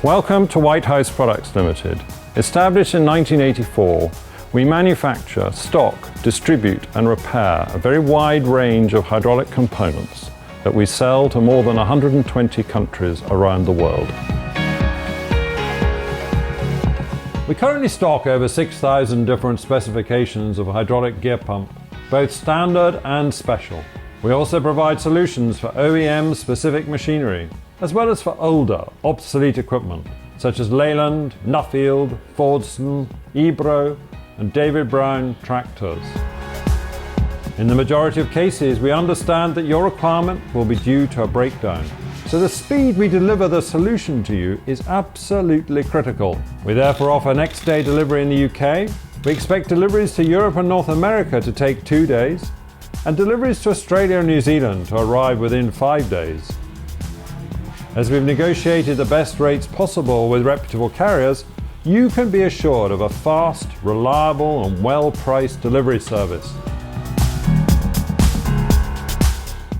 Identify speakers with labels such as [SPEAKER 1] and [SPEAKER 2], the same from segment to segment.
[SPEAKER 1] Welcome to White House Products Limited. Established in 1984, we manufacture, stock, distribute and repair a very wide range of hydraulic components that we sell to more than 120 countries around the world. We currently stock over 6,000 different specifications of hydraulic gear pump, both standard and special. We also provide solutions for OEM-specific machinery, as well as for older, obsolete equipment, such as Leyland, Nuffield, Fordson, Ebro, and David Brown tractors. In the majority of cases, we understand that your requirement will be due to a breakdown, so the speed we deliver the solution to you is absolutely critical. We therefore offer next-day delivery in the UK. We expect deliveries to Europe and North America to take 2 days, and deliveries to Australia and New Zealand to arrive within 5 days. As we've negotiated the best rates possible with reputable carriers, you can be assured of a fast, reliable and well-priced delivery service.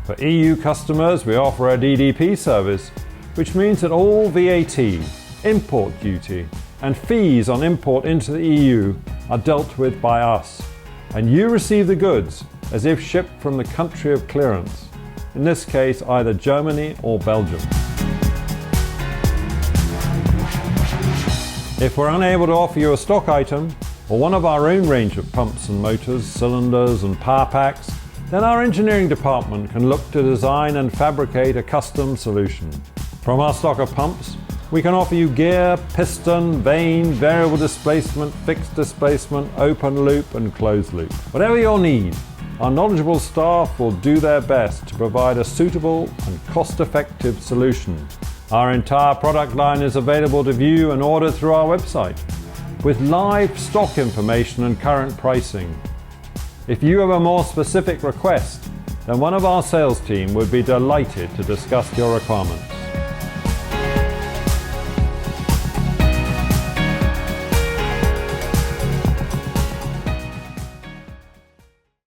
[SPEAKER 1] For EU customers, we offer a DDP service, which means that all VAT, import duty and fees on import into the EU are dealt with by us, and you receive the goods as if shipped from the country of clearance, in this case either Germany or Belgium. If we're unable to offer you a stock item or one of our own range of pumps and motors, cylinders and power packs, then our engineering department can look to design and fabricate a custom solution. From our stock of pumps, we can offer you gear, piston, vane, variable displacement, fixed displacement, open loop and closed loop. Whatever your need, our knowledgeable staff will do their best to provide a suitable and cost-effective solution. Our entire product line is available to view and order through our website, with live stock information and current pricing. If you have a more specific request, then one of our sales team would be delighted to discuss your requirements.